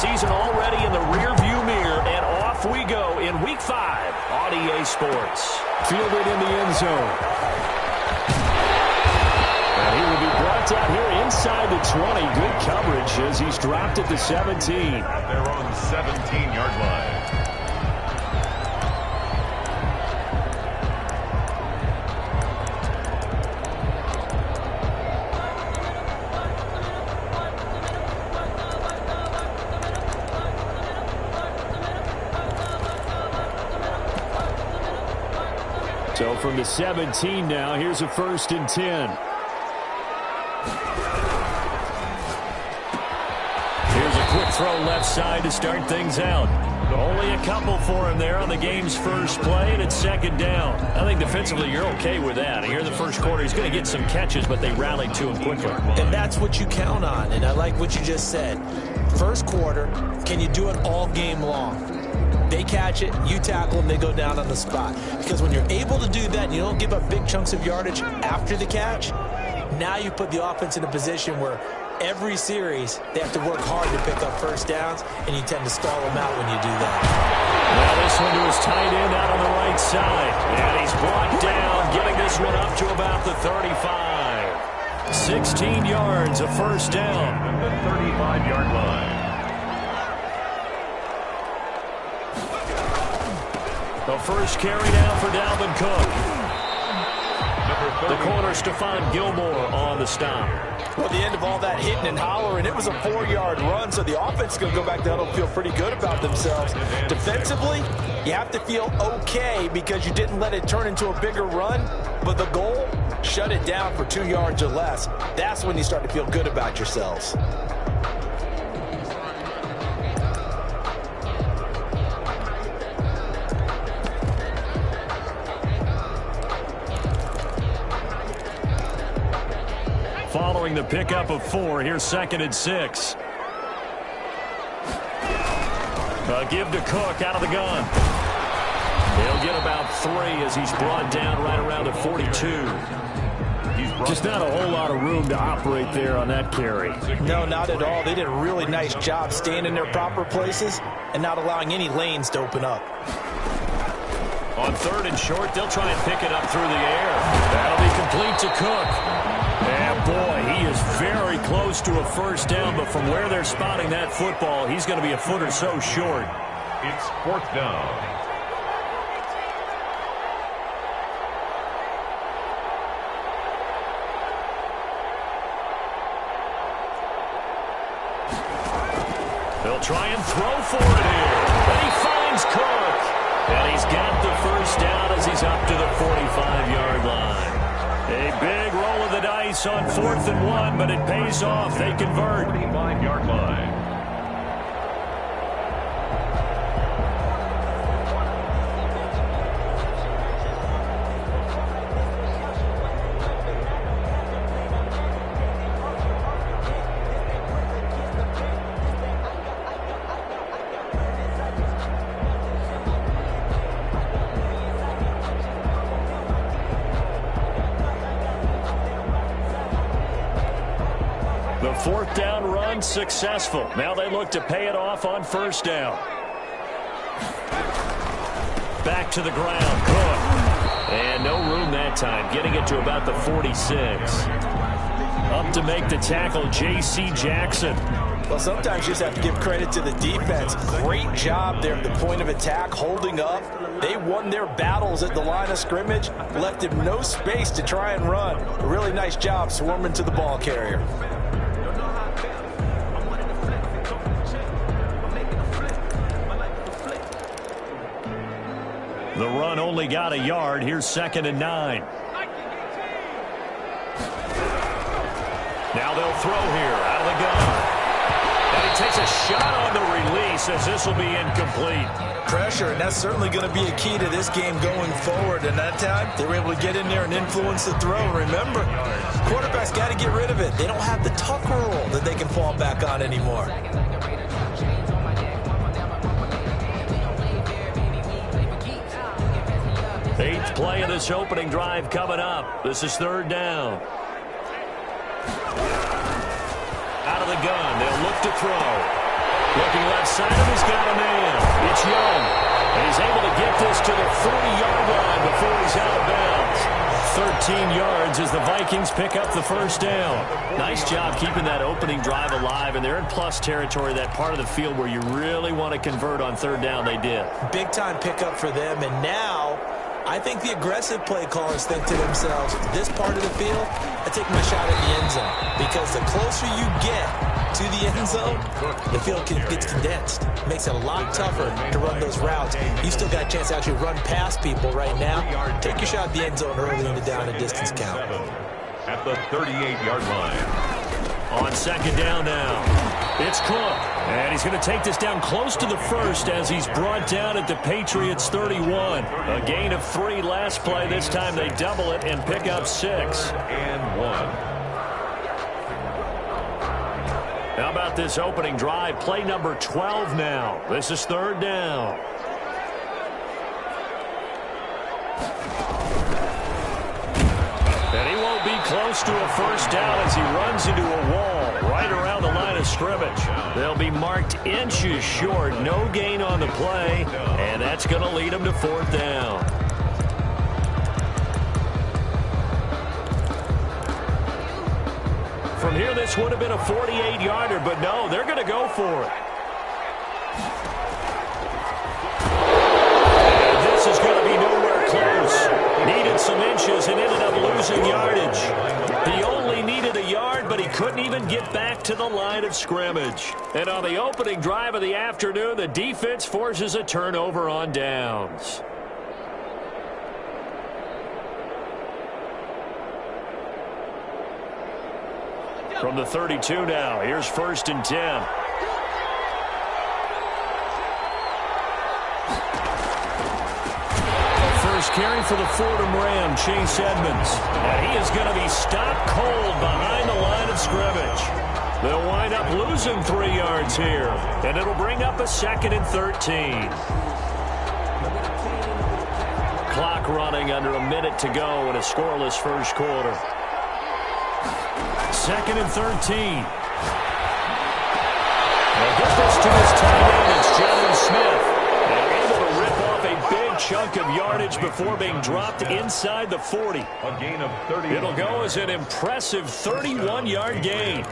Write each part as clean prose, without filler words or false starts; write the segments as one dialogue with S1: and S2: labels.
S1: season already in the rearview mirror, and off we go in Week 5 on EA Sports.
S2: Fielded in the end zone. And he will be brought down here inside the 20. Good coverage as he's dropped at the 17.
S3: They're on the 17-yard line.
S2: So from the 17 now, here's a 1st and 10.
S1: Here's a quick throw left side to start things out. Only a couple for him there on the game's first play, and it's 2nd down. I think defensively you're okay with that. Here in the first quarter, he's going to get some catches, but they rallied to him quickly.
S4: And that's what you count on, and I like what you just said. First quarter, can you do it all game long? They catch it, you tackle them, they go down on the spot. Because when you're able to do that and you don't give up big chunks of yardage after the catch, now you put the offense in a position where every series they have to work hard to pick up first downs, and you tend to stall them out when you do that.
S1: Now this one to his tight end out on the right side. And he's brought down, getting this one up to about the 35. 16 yards, a first down.
S3: The 35-yard line.
S1: The first carry now for Dalvin Cook. The corner, Stephon Gilmore, on the stop.
S4: Well, the end of all that hitting and hollering, it was a 4-yard run, so the offense is going to go back to huddle and feel pretty good about themselves. Defensively, you have to feel okay because you didn't let it turn into a bigger run, but the goal, shut it down for 2 yards or less. That's when you start to feel good about yourselves.
S1: Following the pickup of 4, here's 2nd and 6. A give to Cook out of the gun. He'll get about 3 as he's brought down right around the 42.
S2: Just not a whole lot of room to operate there on that carry.
S4: No, not at all. They did a really nice job staying in their proper places and not allowing any lanes to open up.
S1: On 3rd and short, they'll try and pick it up through the air. That'll be complete to Cook. And boy, he is very close to a first down, but from where they're spotting that football, he's going to be a foot or so short.
S3: It's 4th down.
S1: They'll try and throw for it here. And he finds Cook. And he's got the first down as he's up to the 45-yard line. A big roll of the dice on 4th and 1, but it pays off. They convert.
S3: 45-yard line.
S1: The 4th down run successful. Now they look to pay it off on 1st down. Back to the ground, Cook. And no room that time, getting it to about the 46. Up to make the tackle, J.C. Jackson.
S4: Well, sometimes you just have to give credit to the defense. Great job there at the point of attack, holding up. They won their battles at the line of scrimmage, left him no space to try and run. A really nice job swarming to the ball carrier.
S1: The run only got a yard. Here's 2nd and 9. Now they'll throw here out of the gun. And he takes a shot on the release as this will be incomplete.
S4: Pressure, and that's certainly going to be a key to this game going forward. And that time, they were able to get in there and influence the throw. Remember, quarterbacks got to get rid of it. They don't have the tuck rule that they can fall back on anymore.
S1: 8th play of this opening drive coming up. This is 3rd down. Out of the gun. They'll look to throw. Looking left side, and he's got a man. It's Young. And he's able to get this to the 40-yard line before he's out of bounds. 13 yards as the Vikings pick up the first down. Nice job keeping that opening drive alive, and they're in plus territory, that part of the field where you really want to convert on third down. They did.
S4: Big-time pickup for them, and now I think the aggressive play callers think to themselves, this part of the field, I take my shot at the end zone, because the closer you get to the end zone, the field gets condensed. It makes it a lot tougher to run those routes. You still got a chance to actually run past people right now. Take your shot at the end zone early in the down and distance count.
S3: At the 38-yard line.
S1: On second down now, it's Cook. And he's going to take this down close to the first as he's brought down at the Patriots' 31. A gain of 3 last play. This time they double it and pick up 6.
S3: And 1.
S1: How about this opening drive? Play number 12 now. This is third down. And he won't be close to a first down as he runs into a wall right around the line of scrimmage. They'll be marked inches short. No gain on the play, and that's going to lead him to fourth down. From here, this would have been a 48-yarder, but no, they're going to go for it. And this is going to be nowhere close. Needed some inches and ended up losing yardage. He only needed a yard, but he couldn't even get back to the line of scrimmage. And on the opening drive of the afternoon, the defense forces a turnover on downs. From the 32 now, here's first and 10. First carry for the Fordham Ram, Chase Edmonds. And he is going to be stopped cold behind the line of scrimmage. They'll wind up losing 3 yards here, and it'll bring up a 2nd and 13. Clock running under a minute to go in a scoreless first quarter. 2nd and 13. They'll get this to his tight end. It's Jalen Smith. And able to rip off a big chunk of yardage before being dropped inside the 40.
S3: A gain of 30.
S1: It'll go as an impressive 31-yard gain.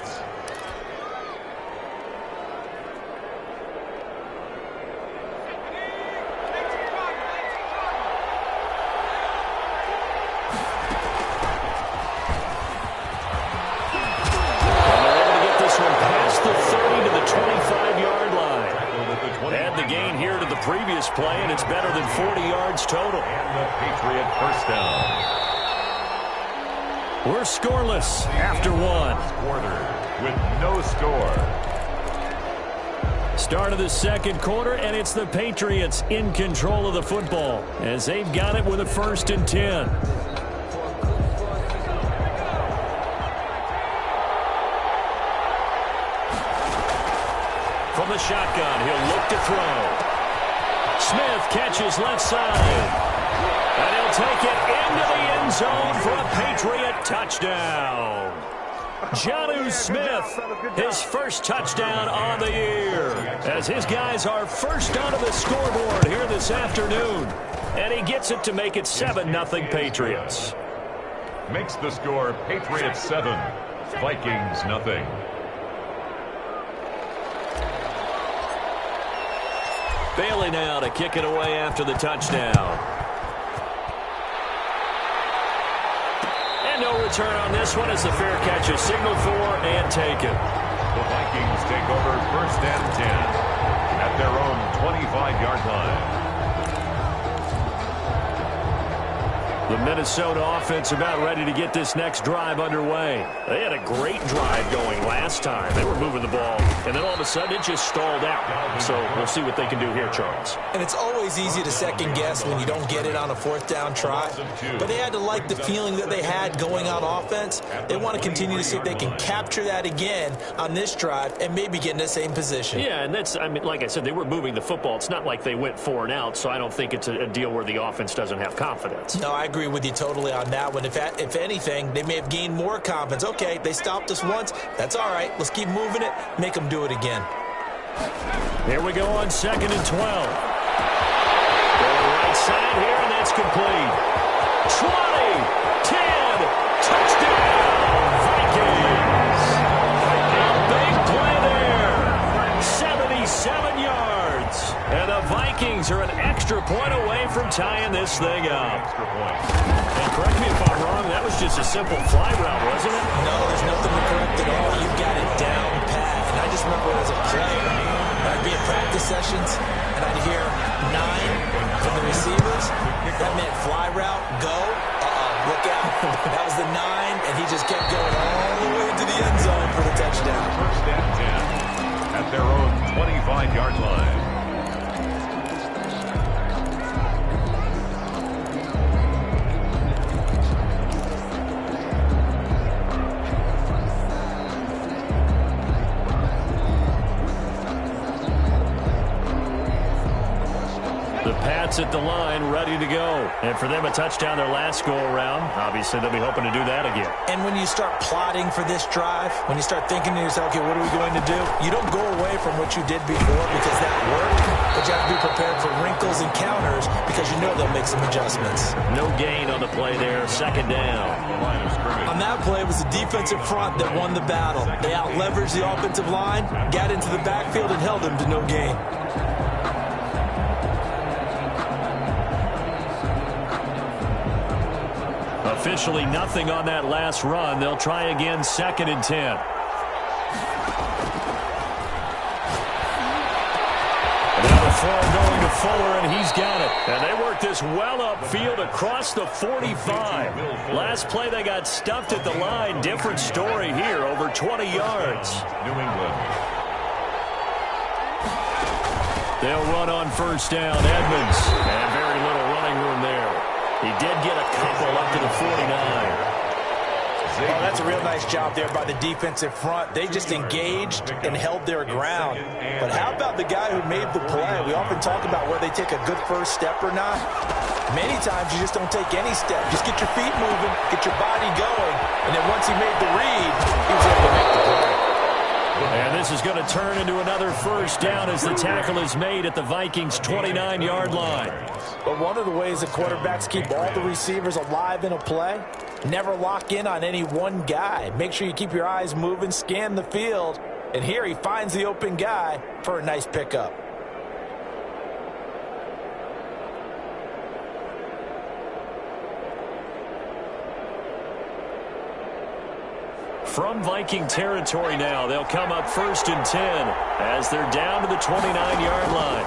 S1: Previous play, and it's better than 40 yards total.
S3: And the Patriot first down.
S1: We're scoreless after 1.
S3: Quarter with no score.
S1: Start of the second quarter, and it's the Patriots in control of the football as they've got it with a 1st and 10. From the shotgun, he'll look to throw. Smith catches left side. And he'll take it into the end zone for a Patriot touchdown. Jonnu Smith, his first touchdown on the year, as his guys are first onto the scoreboard here this afternoon. And he gets it to make it 7-0 Patriots.
S3: Makes the score Patriots 7, Vikings nothing.
S1: Bailey now to kick it away after the touchdown. And no return on this one as the fair catch is signaled for and taken.
S3: The Vikings take over 1st and 10 at their own 25-yard line.
S1: The Minnesota offense about ready to get this next drive underway. They had a great drive going last time. They were moving the ball, and then all of a sudden it just stalled out. So we'll see what they can do here, Charles.
S4: And it's always easy to second guess when you don't get it on a 4th down try. But they had to like the feeling that they had going on offense. They want to continue to see if they can capture that again on this drive and maybe get in the same position.
S1: Yeah, and that's, I mean, like I said, they were moving the football. It's not like they went 4 and out, so I don't think it's a deal where the offense doesn't have confidence.
S4: No, I agree with you totally on that one. If anything, they may have gained more confidence. Okay, they stopped us once. That's all right. Let's keep moving it. Make them do it again.
S1: Here we go on 2nd and 12. Right side here, and that's complete. 20, 10, touchdown, Vikings. A big play there. 77 yards. And the Vikings are an extra point away from tying this thing up.
S3: Extra point.
S1: And correct me if I'm wrong, that was just a simple fly route, wasn't it?
S4: No, there's nothing to correct at all. You got it down pat. And I just remember as a player, I'd be at practice sessions, and I'd hear 9 from the receivers. That meant fly route, go, look out. That was the 9, and he just kept going all the way to the end zone for the touchdown.
S3: 1st and 10 at their own 25-yard line.
S1: The Pats at the line, ready to go. And for them, a touchdown their last go-around. Obviously, they'll be hoping to do that again.
S4: And when you start plotting for this drive, when you start thinking to yourself, okay, what are we going to do? You don't go away from what you did before because that worked, but you have to be prepared for wrinkles and counters because you know they'll make some adjustments.
S1: No gain on the play there, 2nd down.
S4: On that play, it was the defensive front that won the battle. They out-leveraged the offensive line, got into the backfield, and held them to no gain.
S1: Officially nothing on that last run. They'll try again, 2nd and 10. Now the throw going to Fuller, and he's got it. And they work this well upfield across the 45. Last play they got stuffed at the line. Different story here, over 20 yards.
S3: New England.
S1: They'll run on 1st down. Edmonds. And very little running room there. He did get a couple up to the 49.
S4: Oh, that's a real nice job there by the defensive front. They just engaged and held their ground. But how about the guy who made the play? We often talk about whether they take a good first step or not. Many times you just don't take any step. Just get your feet moving, get your body going, and then once he made the read, he was able to make the play.
S1: And this is going to turn into another 1st down as the tackle is made at the Vikings' 29-yard line.
S4: But one of the ways that quarterbacks keep all the receivers alive in a play, never lock in on any one guy. Make sure you keep your eyes moving, scan the field, and here he finds the open guy for a nice pickup.
S1: From Viking territory now, they'll come up 1st and 10 as they're down to the 29-yard line.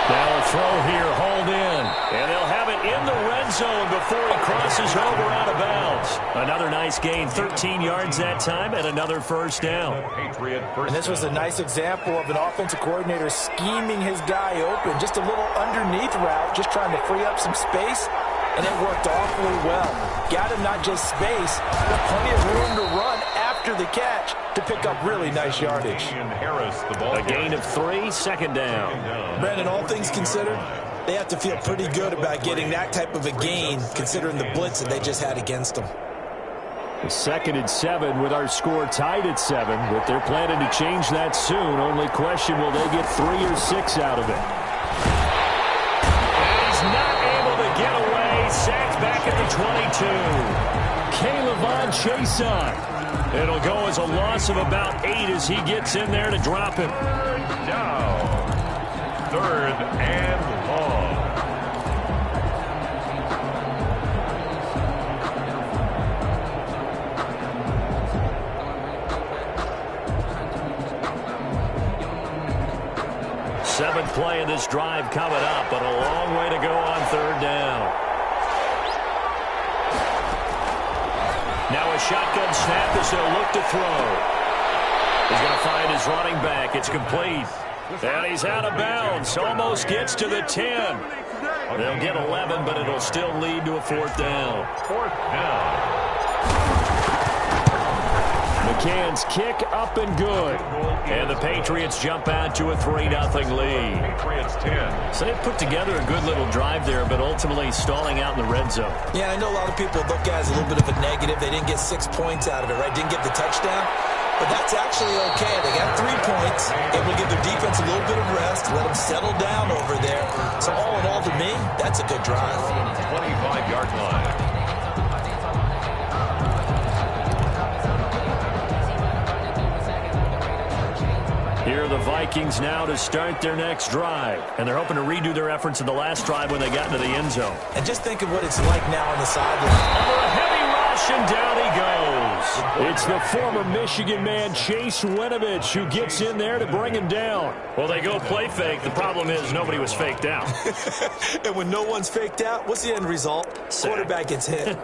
S1: Now a throw here, hauled in, and they'll have it in the red zone before he crosses over out of bounds. Another nice gain, 13 yards that time, and another 1st down.
S4: And this was a nice example of an offensive coordinator scheming his guy open, just a little underneath route, just trying to free up some space. And it worked awfully well. Got him not just space, but plenty of room to run after the catch to pick up really nice yardage.
S1: A gain of 3, 2nd down.
S4: Brandon, all things considered, they have to feel pretty good about getting that type of a gain, considering the blitz that they just had against them.
S1: 2nd and 7 with our score tied at 7, but they're planning to change that soon. Only question, will they get 3 or 6 out of it? And he's not able to get away. Sacked back at the 22. Caleb Chason. It'll go as a loss of about 8 as he gets in there to drop him.
S3: Down. 3rd and long.
S1: Seventh play in this drive coming up, but a long way to go on 3rd down. Now a shotgun snap as they'll look to throw. He's going to find his running back. It's complete. And he's out of bounds. Almost gets to the 10. They'll get 11, but it'll still lead to a 4th down.
S3: 4th down.
S1: McCann's kick up and good. And the Patriots jump out to a 3-0 lead.
S3: Patriots 10.
S1: So they put together a good little drive there, but ultimately stalling out in the red zone.
S4: Yeah, I know a lot of people look at it as a little bit of a negative. They didn't get 6 points out of it, right? Didn't get the touchdown. but that's actually okay. They got 3 points. Able to give their defense a little bit of rest, let them settle down over there. So all in all, to me, that's a good drive.
S3: 25-yard line.
S1: Here are the Vikings now to start their next drive. And they're hoping to redo their efforts in the last drive when they got into the end zone.
S4: And just think of what it's like now on the sideline.
S1: Over a heavy rush, and down he goes. It's the former Michigan man, Chase Winovich, who gets in there to bring him down. Well, they go play fake. The problem is nobody was faked out.
S4: And when no one's faked out, what's the end result? Quarterback gets hit.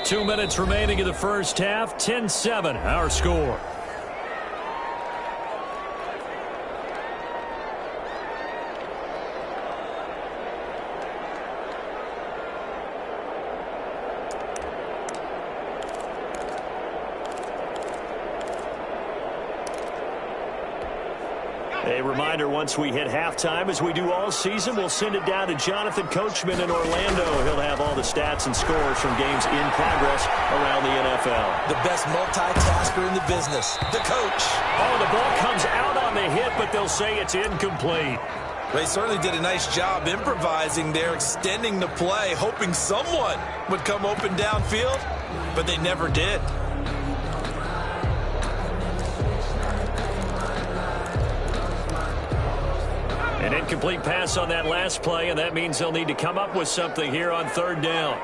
S1: 2 minutes remaining in the first half. 10-7, our score. A reminder, once we hit halftime, as we do all season, we'll send it down to Jonathan Coachman in Orlando. He'll have all the stats and scores from games in progress around the NFL.
S4: The best multitasker in the business, the coach.
S1: Oh, the ball comes out on the hit, but they'll say it's incomplete.
S4: They certainly did a nice job improvising there, extending the play, hoping someone would come open downfield, but they never did.
S1: An incomplete pass on that last play, and that means they'll need to come up with something here on third down.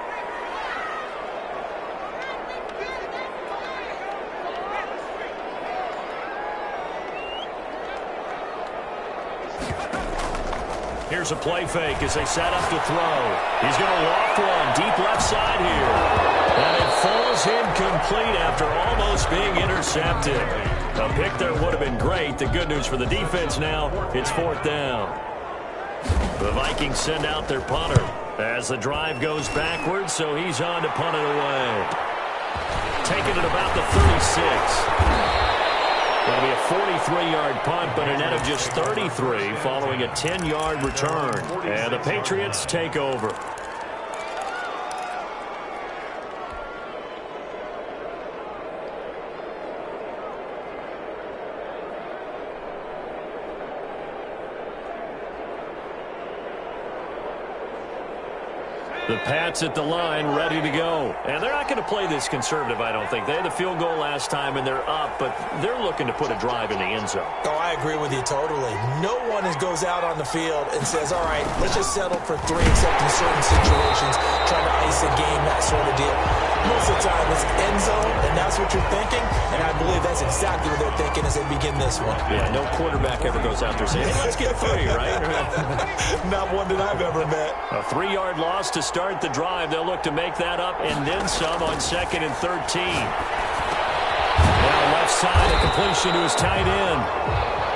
S1: Here's a play fake as they set up to throw. He's going to loft one deep left side here. And it falls incomplete after almost being intercepted. A pick there would have been great. The good news for the defense now, it's fourth down. The Vikings send out their punter as the drive goes backwards, so he's on to punt it away. Taking it about the 36. Going to be a 43-yard punt, but a net of just 33 following a 10-yard return. And the Patriots take over. The Pats at the line, ready to go. And they're not going to play this conservative, I don't think. They had the field goal last time, and they're up, but they're looking to put a drive in the end zone.
S4: Oh, I agree with you totally. No one goes out on the field and says, all right, let's just settle for 3, except in certain situations, trying to ice a game, that sort of deal. Most of the time, it's end zone, and that's what you're thinking, and I believe that's exactly what they're thinking as they begin this one.
S1: Yeah, no quarterback ever goes out there saying, hey, let's get 3, right?
S4: Not one that I've ever met.
S1: A 3-yard loss to start the drive. They'll look to make that up and then some on 2nd and 13. Now left side, a completion to his tight end.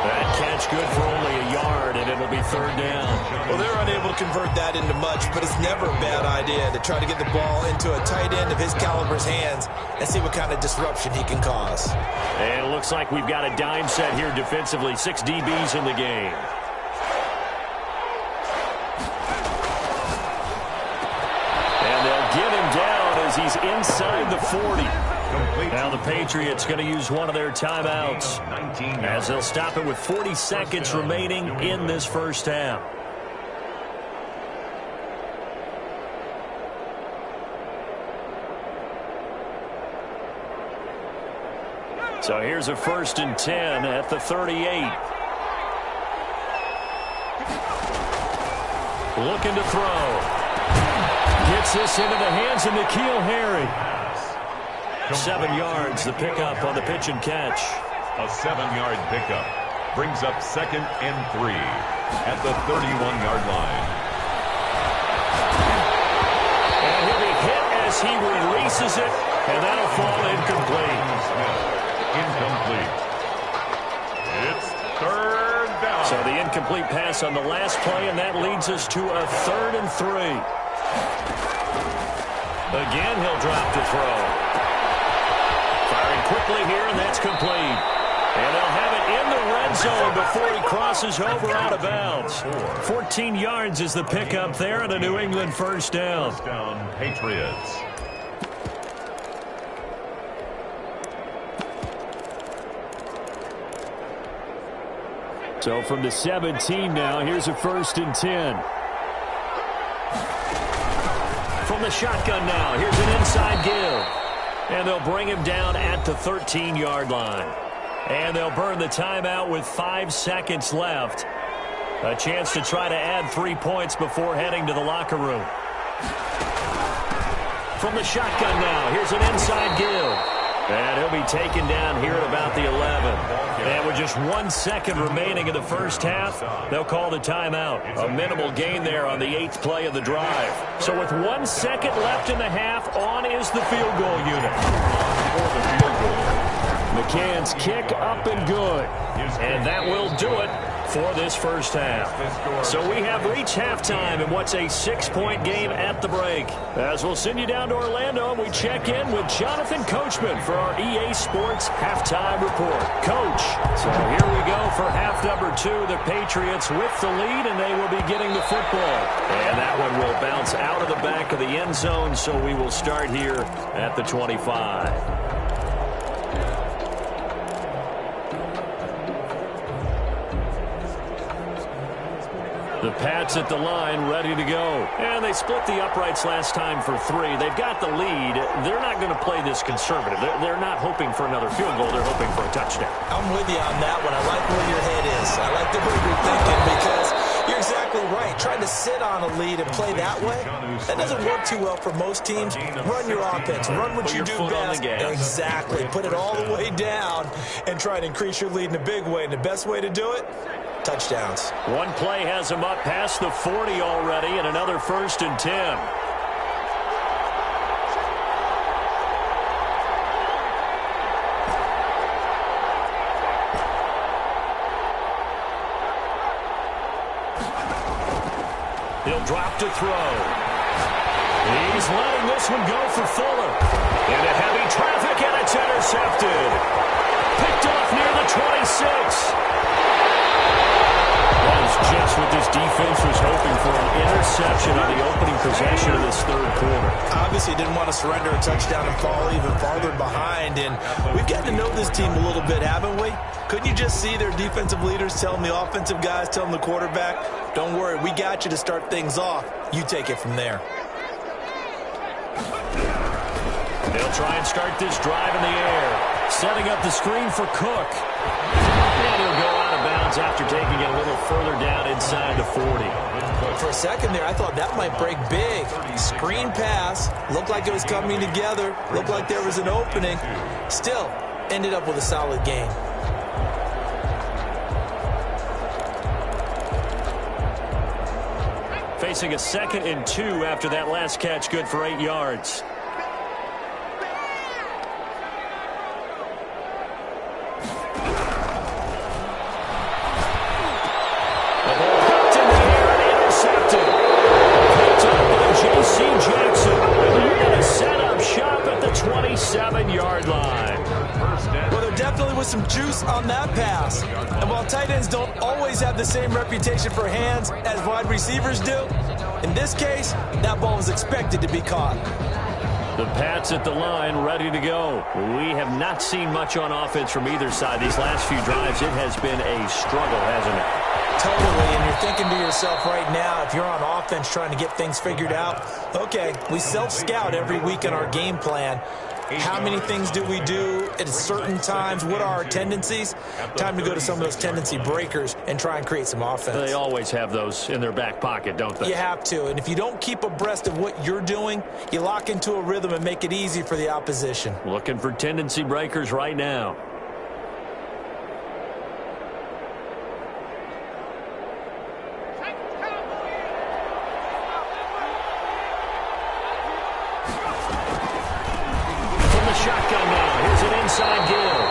S1: That catch good for only a yard, and it'll be third down.
S4: Well, they're unable to convert that into much, but it's never a bad idea to try to get the ball into a tight end of his caliber's hands and see what kind of disruption he can cause.
S1: And it looks like we've got a dime set here defensively. 6 DBs in the game. And they'll get him down as he's inside the 40. Now the Patriots going to use one of their timeouts as they'll stop it with 40 seconds remaining in this first half. So here's a 1st and 10 at the 38. Looking to throw. Gets this into the hands of N'Keal Harry. 7 yards, the pickup on the pitch and catch.
S3: A 7-yard pickup brings up 2nd and 3 at the 31-yard line.
S1: And he'll be hit as he releases it, and that'll fall incomplete.
S3: Incomplete. It's third down.
S1: So the incomplete pass on the last play, and that leads us to a 3rd and 3. Again, he'll drop to throw. Firing quickly here, and that's complete. And they'll have it in the red zone before he crosses over out of bounds. 14 yards is the pickup there, and a New England first down.
S3: First down, Patriots.
S2: So from the 17 now, here's a 1st and 10.
S1: From the shotgun now, here's an inside give. And they'll bring him down at the 13-yard line. And they'll burn the timeout with 5 seconds left. A chance to try to add 3 points before heading to the locker room. From the shotgun now, here's an inside give. And he'll be taken down here at about the 11. And with just 1 second remaining in the first half, they'll call the timeout. A minimal gain there on the 8th play of the drive. So with 1 second left in the half, on is the field goal unit.
S2: McCann's kick up and good.
S1: And that will do it for this first half. So we have reached halftime in what's a 6-point game at the break. As we'll send you down to Orlando, and we check in with Jonathan Coachman for our EA Sports Halftime Report. Coach, so here we go for half number 2. The Patriots with the lead, and they will be getting the football. And that one will bounce out of the back of the end zone, so we will start here at the 25. The Pats at the line, ready to go. And they split the uprights last time for 3. They've got the lead. They're not going to play this conservative. They're not hoping for another field goal. They're hoping for a touchdown.
S4: I'm with you on that one. I like where your head is. I like the way you're thinking because you're exactly right. Trying to sit on a lead and play that way, that doesn't work too well for most teams. Run your offense. Run what you do best. Exactly. Put it all the way down and try to increase your lead in a big way. And the best way to do it, touchdowns.
S1: One play has him up past the 40 already, and another 1st and 10. He'll drop to throw. He's letting this one go for Fuller. Into heavy traffic, and it's intercepted. Picked off near the 26. That is just what this defense was hoping for, an interception on the opening possession of this third quarter.
S4: Obviously didn't want to surrender a touchdown and fall even farther behind, and we've gotten to know this team a little bit, haven't we? Couldn't you just see their defensive leaders telling the offensive guys, telling the quarterback, don't worry, we got you to start things off. You take it from there.
S1: They'll try and start this drive in the air, setting up the screen for Cook. And he'll go out of bounds after taking it a little further down inside the 40.
S4: For a second there, I thought that might break big. Screen pass, looked like it was coming together, looked like there was an opening. Still, ended up with a solid game.
S1: Facing a 2nd and 2 after that last catch, good for 8 yards. Jackson, and they're going to set up shop at the 27-yard line.
S4: Well, there definitely was some juice on that pass. And while tight ends don't always have the same reputation for hands as wide receivers do, in this case, that ball was expected to be caught.
S1: The Pats at the line, ready to go. We have not seen much on offense from either side. These last few drives, it has been a struggle, hasn't it?
S4: Totally, and you're thinking to yourself right now, if you're on offense trying to get things figured out, okay, we self-scout every week in our game plan. How many things do we do at certain times? What are our tendencies? Time to go to some of those tendency breakers and try and create some offense.
S1: They always have those in their back pocket, don't they?
S4: You have to, and if you don't keep abreast of what you're doing, you lock into a rhythm and make it easy for the opposition.
S1: Looking for tendency breakers right now. Shotgun now. Here's an inside give.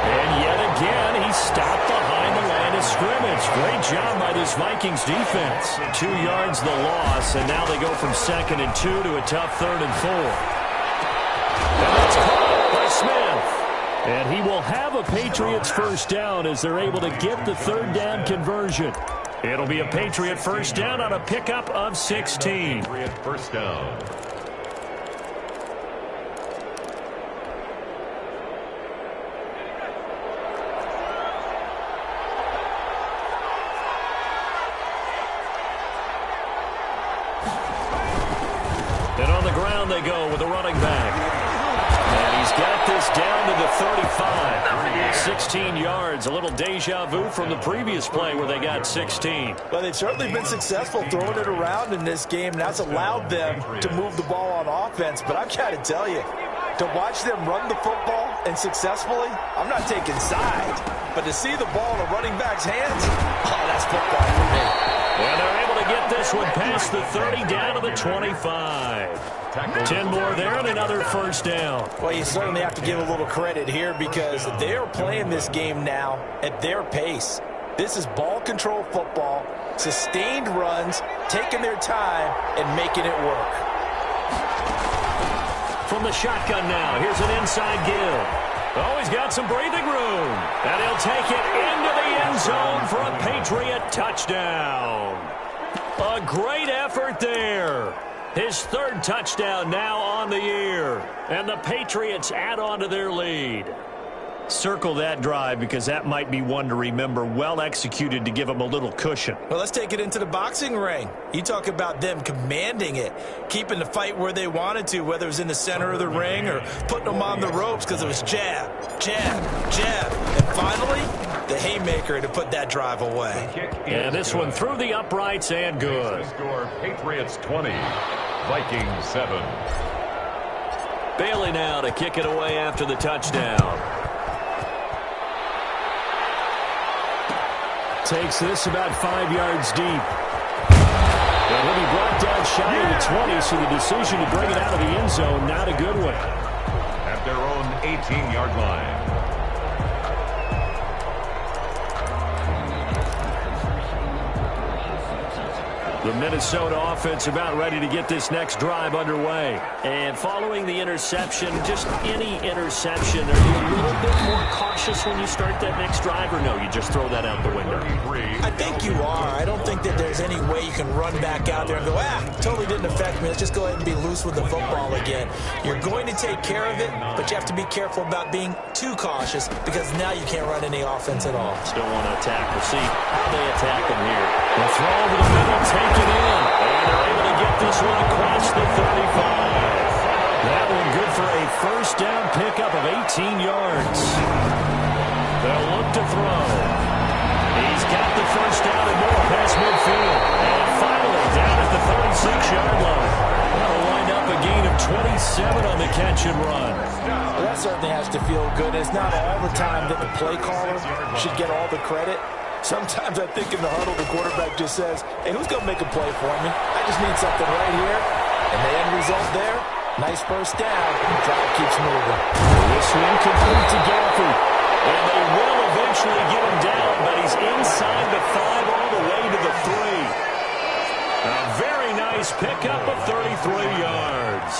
S1: And yet again, he's stopped behind the line of scrimmage. Great job by this Vikings defense. 2 yards the loss, and now they go from 2nd and 2 to a tough 3rd and 4. And that's caught by Smith. And he will have a Patriots first down as they're able to get the 3rd down conversion. It'll be a Patriot first down on a pickup of 16.
S3: Patriot first down.
S1: ground they go with the running back. And he's got this down to the 35. 16 yards, a little deja vu from the previous play where they got 16.
S4: Well, they've certainly been successful throwing it around in this game, and that's allowed them to move the ball on offense. But I've got to tell you, to watch them run the football and successfully, I'm not taking sides. But to see the ball in a running back's hands, oh, that's football for me.
S1: And they're able to get this one past the 30 down to the 25. 10 more there and another first down.
S4: Well, you certainly have to give a little credit here because they're playing this game now at their pace. This is ball control football, sustained runs, taking their time and making it work.
S1: From the shotgun now, here's an inside give. Oh, he's got some breathing room. And he'll take it into the end zone for a Patriot touchdown. A great effort there. His third touchdown now on the year. And the Patriots add on to their lead. Circle that drive because that might be one to remember. Well executed to give them a little cushion.
S4: Well, let's take it into the boxing ring. You talk about them commanding it, keeping the fight where they wanted to, whether it was in the center of the ring or putting them on the ropes because it was jab, jab, jab. And finally, the haymaker to put that drive away.
S1: And this one through the uprights and good.
S3: Score Patriots 20, Vikings 7.
S1: Bailey now to kick it away after the touchdown. Takes this about 5 yards deep. And he'll be brought down shy of the 20, so the decision to bring it out of the end zone, not a good one.
S3: At their own 18-yard line.
S1: The Minnesota offense about ready to get this next drive underway. And following the interception, just any interception, are you a little bit more cautious when you start that next drive, or no, you just throw that out the window?
S4: I think you are. I don't think that there's any way you can run back out there and go, totally didn't affect me. Let's just go ahead and be loose with the football again. You're going to take care of it, but you have to be careful about being too cautious because now you can't run any offense at all.
S1: Still want to attack. We'll see how they attack them here. The throw over the middle, take it in. And they're able to get this one across the 35. That one good for a first down pickup of 18 yards. They'll look to throw. He's got the first down and more past midfield. And finally down at the 36-yard line. That'll wind up a gain of 27 on the catch and run.
S4: Well, that certainly has to feel good. It's not all the time that the play caller should get all the credit. Sometimes I think in the huddle, the quarterback just says, hey, who's going to make a play for me? I just need something right here. And the end result there, nice first down. The drive keeps moving.
S1: This one complete to Gafford. And they will eventually get him down, but he's inside the 5 all the way to the 3. A very nice pickup of 33 yards.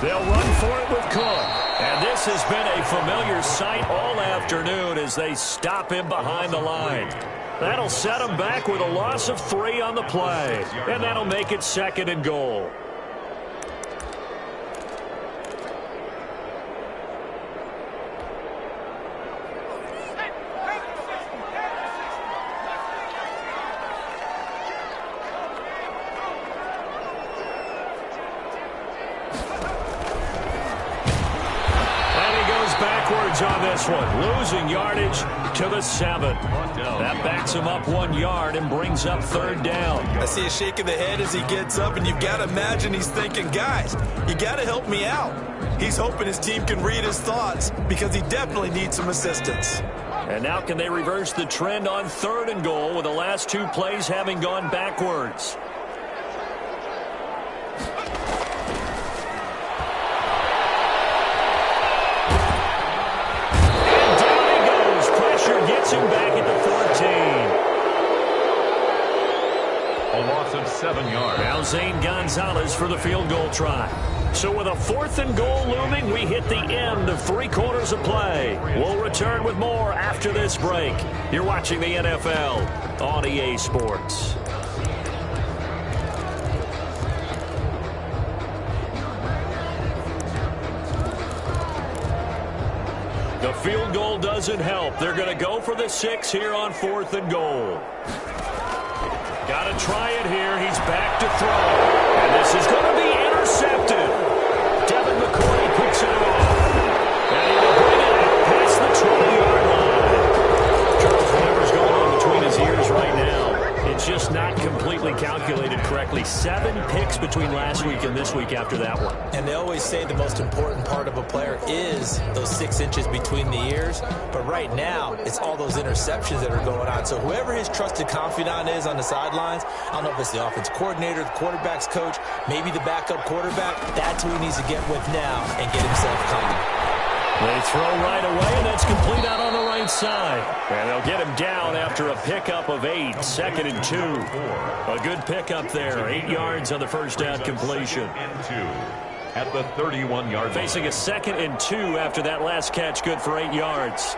S1: They'll run for it with Cook. And this has been a familiar sight all afternoon as they stop him behind the line. That'll set him back with a loss of 3 on the play. And that'll make it 2nd and goal. On this one, losing yardage to the 7. That backs him up 1 yard and brings up 3rd down.
S4: I see a shake of the head as he gets up, and you've got to imagine he's thinking, guys, you got to help me out. He's hoping his team can read his thoughts because he definitely needs some assistance.
S1: And now can they reverse the trend on 3rd and goal with the last 2 plays having gone backwards? Gets him back at the 14.
S3: A loss of 7 yards.
S1: Now Zane Gonzalez for the field goal try. So with a 4th and goal looming, we hit the end of 3 quarters of play. We'll return with more after this break. You're watching the NFL on EA Sports. The field goal doesn't help. They're going to go for the 6 here on 4th and goal. Got to try it here. He's back to throw. And this is going to be intercepted. Devin McCourty picks it off. And he'll bring it out past the 20-yard line. Charles, whatever's going on between his ears right now, it's just not completely calculated correctly. 7 picks between last week and this week after that one.
S4: And they always say the most important part of a player is those 6 inches between the ears. But right now, it's all those interceptions that are going on. So whoever his trusted confidant is on the sidelines, I don't know if it's the offense coordinator, the quarterback's coach, maybe the backup quarterback, that's who he needs to get with now and get himself calm.
S1: They throw right away, and that's complete out on the right side. And they'll get him down after a pickup of 8, 2nd and 2. A good pickup there, 8 yards on the first down completion.
S3: At the 31-yard line.
S1: Facing a 2nd and 2 after that last catch, good for 8 yards.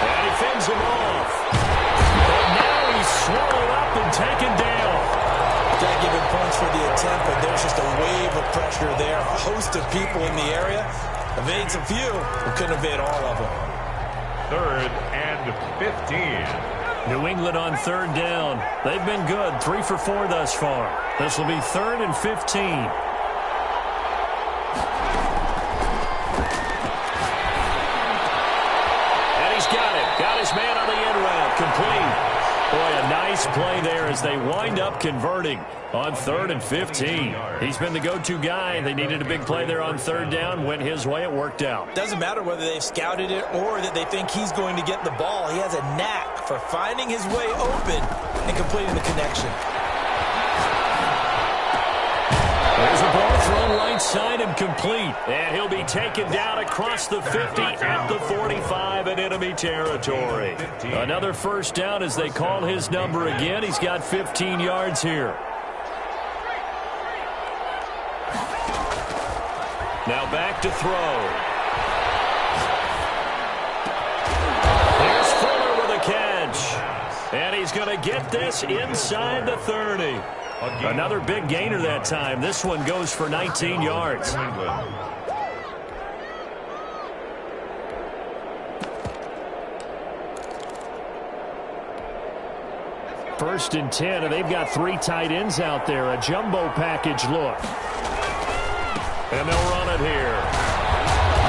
S1: And he fends him off. But now he's swallowed up and taken down.
S4: Got to give him points for the attempt, but there's just a wave of pressure there. A host of people in the area. Evades a few, but couldn't evade all of them.
S3: 3rd and 15.
S1: New England on 3rd down. They've been good, 3 for 4 thus far. This will be 3rd and 15. And he's got it. Got his man on the end route. Complete. Boy, a nice play there as they wind up converting on 3rd and 15. He's been the go-to guy. They needed a big play there on 3rd down. Went his way. It worked out.
S4: Doesn't matter whether they've scouted it or that they think he's going to get the ball. He has a knack for finding his way open and completing the connection.
S1: There's a ball thrown right side and complete. And he'll be taken down across the 50 at the 45 in enemy territory. Another first down as they call his number again. He's got 15 yards here. Now back to throw. Here's Fuller with a catch. And he's going to get this inside the 30. Another big gainer that time. This one goes for 19 yards. First and 10, and they've got 3 tight ends out there. A jumbo package look. And they'll run it here.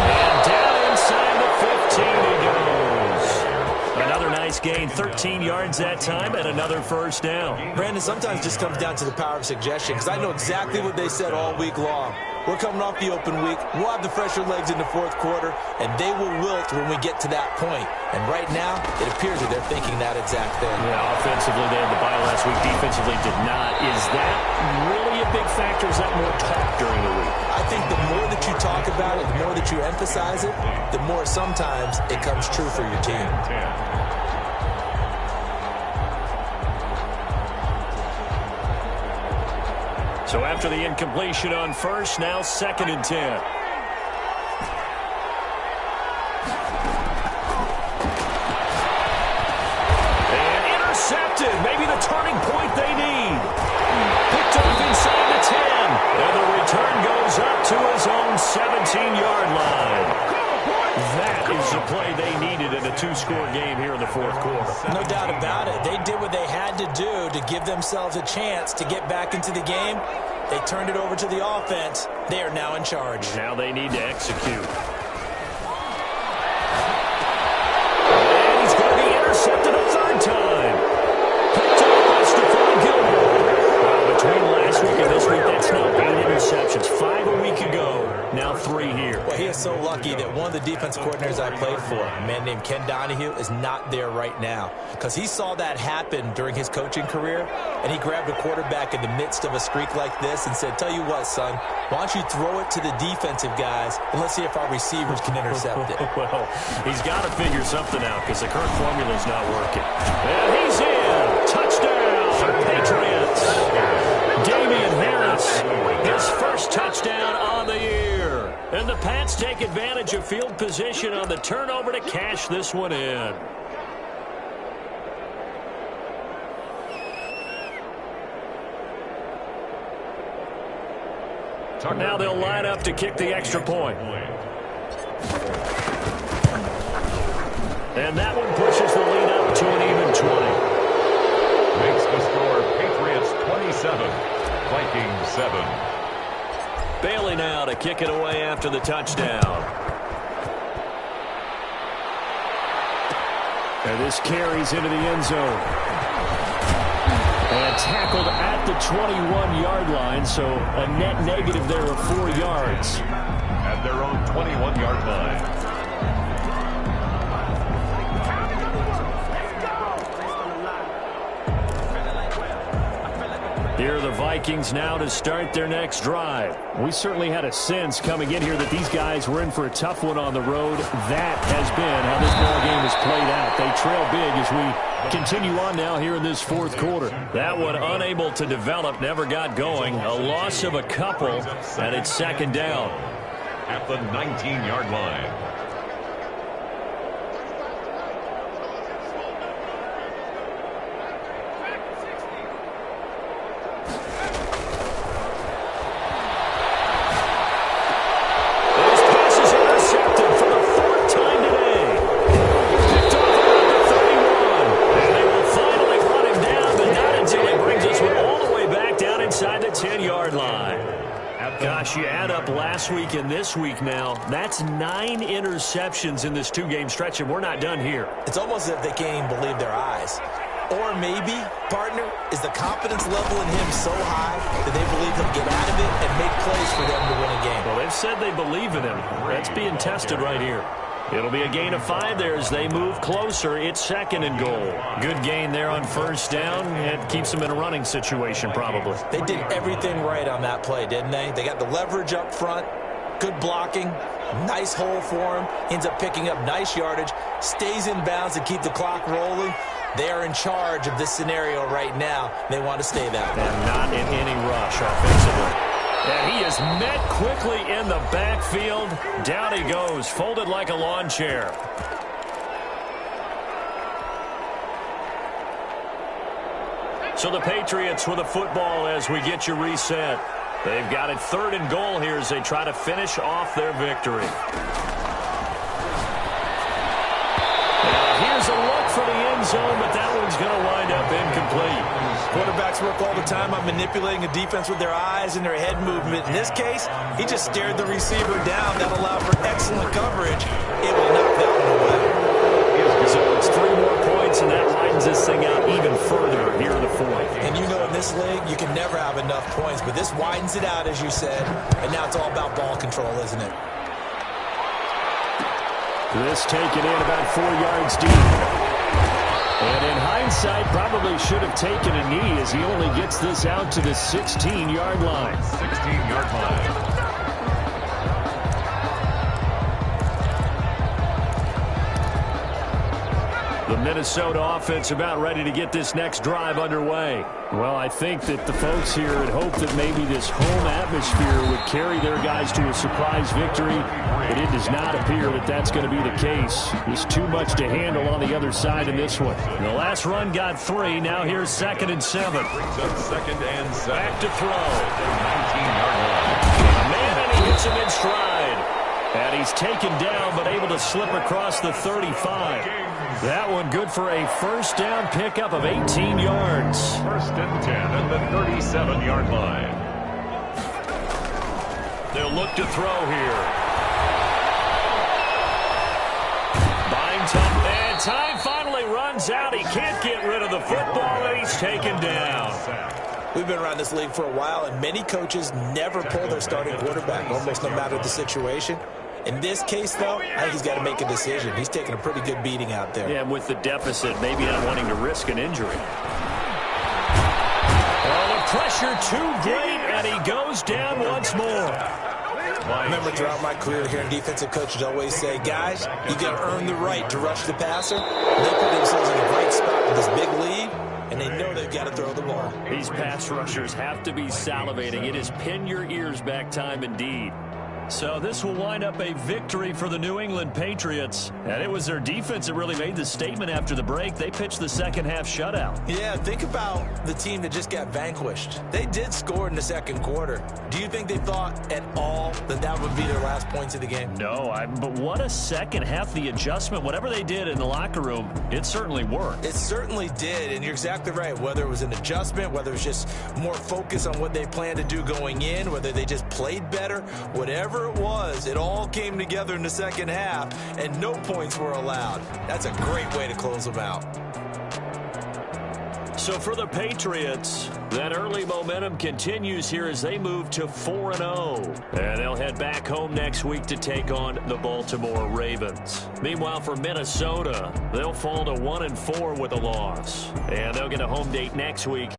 S1: And down inside the 15 he goes. Another nice gain, 13 yards that time, and another first down.
S4: Brandon, sometimes just comes down to the power of suggestion, because I know exactly what they said all week long. We're coming off the open week. We'll have the fresher legs in the 4th quarter, and they will wilt when we get to that point. And right now, it appears that they're thinking that exact thing.
S1: Yeah, offensively, they had the bye last week. Defensively, did not. Is that really a big factor? Is that more talk during the week?
S4: I think the more that you talk about it, the more that you emphasize it, the more sometimes it comes true for your team.
S1: So after the incompletion on first, now 2nd and 10. And intercepted. Maybe the turning point they need. Picked up inside the 10. And the return goes up to his own 17-yard line. That is the play they needed in a 2-score game here in the 4th quarter.
S4: No doubt about it. They did what they had to do to give themselves a chance to get back into the game. They turned it over to the offense. They are now in charge.
S1: Now they need to execute. And he's going to be intercepted a 3rd time. Picked up by Stephon Gilmore. Well, between last week and this week, that's now 8 interceptions. 5 a week ago. Now 3 here.
S4: Well, he is so lucky that one of the defense coordinators I played for, a man named Ken Donahue, is not there right now. Because he saw that happen during his coaching career, and he grabbed a quarterback in the midst of a streak like this and said, tell you what, son, why don't you throw it to the defensive guys, and let's see if our receivers can intercept it.
S1: Well, he's got to figure something out because the current formula is not working. And he's in. Touchdown, Patriots. Damian Harris, his first touchdown on the year. And the Pats take advantage of field position on the turnover to cash this one in. Now they'll line up to kick the extra point. And that one pushes the lead up to an even 20.
S3: Makes the score Patriots 27, Vikings 7.
S1: Bailey now to kick it away after the touchdown.
S2: And this carries into the end zone. And tackled at the 21-yard line, so a net negative there of 4 yards.
S3: At their own 21-yard line.
S1: Here are the Vikings now to start their next drive.
S2: We certainly had a sense coming in here that these guys were in for a tough one on the road. That has been how this ball game has played out. They trail big as we continue on now here in this fourth quarter.
S1: That one unable to develop, never got going. A loss of a couple, and it's second down.
S3: At the 19-yard line.
S1: Gosh, you add up last week and this week now, that's 9 interceptions in this 2-game stretch, and we're not done here.
S4: It's almost as if they can't even believe their eyes. Or maybe, partner, is the confidence level in him so high that they believe he'll get out of it and make plays for them to win a game.
S1: Well, they've said they believe in him. That's being tested right here. It'll be a gain of 5 there as they move closer. It's second and goal. Good gain there on first down. It keeps them in a running situation probably.
S4: They did everything right on that play, didn't they? They got the leverage up front, good blocking, nice hole for him. Ends up picking up nice yardage, stays in bounds to keep the clock rolling. They are in charge of this scenario right now. They want to stay that way.
S1: And not in any rush offensively. And he is met quickly in the backfield. Down he goes, folded like a lawn chair. So the Patriots with a football as we get you reset. They've got it third and goal here as they try to finish off their victory. Now here's a look for the end zone, but that one's going to wind up incomplete.
S4: Quarterbacks work all the time on manipulating a defense with their eyes and their head movement. In this case, he just stared the receiver down. That allowed for excellent coverage. It will knock that one away.
S1: So it's 3 more points, and that widens this thing out even further here in the fourth.
S4: And you know in this league, you can never have enough points, but this widens it out, as you said, and now it's all about ball control, isn't it?
S2: This taken in about 4 yards deep. And in hindsight, probably should have taken a knee as he only gets this out to the 16-yard line.
S3: 16-yard line.
S1: The Minnesota offense about ready to get this next drive underway.
S2: Well, I think that the folks here had hoped that maybe this home atmosphere would carry their guys to a surprise victory, but it does not appear that that's going to be the case. There's too much to handle on the other side in this one.
S1: The last run got 3. Now here's 2nd and 7.
S3: Brings up 2nd and 7.
S1: Back to throw.
S3: 19-yard line.
S1: Man, and he hits him in stride. And he's taken down, but able to slip across the 35. That one good for a first down pickup of 18 yards.
S3: 1st and 10 at the 37-yard line.
S1: They'll look to throw here. Buying time, and time finally runs out. He can't get rid of the football, and he's taken down.
S4: We've been around this league for a while, and many coaches never pull their starting quarterback, almost no matter the situation. In this case, though, I think he's got to make a decision. He's taking a pretty good beating out there.
S1: Yeah, and with the deficit, maybe not wanting to risk an injury. Oh, the pressure too great, and he goes down once more.
S4: I remember throughout my career hearing defensive coaches always say, guys, you got to earn the right to rush the passer. They put themselves in a great spot with this big lead, and they know they've got to throw the ball.
S1: These pass rushers have to be salivating. It is pin your ears back time indeed. So this will wind up a victory for the New England Patriots. And it was their defense that really made the statement after the break. They pitched the second half shutout.
S4: Yeah, think about the team that just got vanquished. They did score in the second quarter. Do you think they thought at all that that would be their last points of the game?
S1: No, but what a second half. The adjustment, whatever they did in the locker room, it certainly worked.
S4: It certainly did, and you're exactly right. Whether it was an adjustment, whether it was just more focus on what they planned to do going in, whether they just played better, whatever it was, it all came together in the second half, and no points were allowed. That's a great way to close them out.
S1: So for the Patriots, that early momentum continues here as they move to 4-0. And they'll head back home next week to take on the Baltimore Ravens. Meanwhile, for Minnesota, they'll fall to 1-4 with a loss. And they'll get a home date next week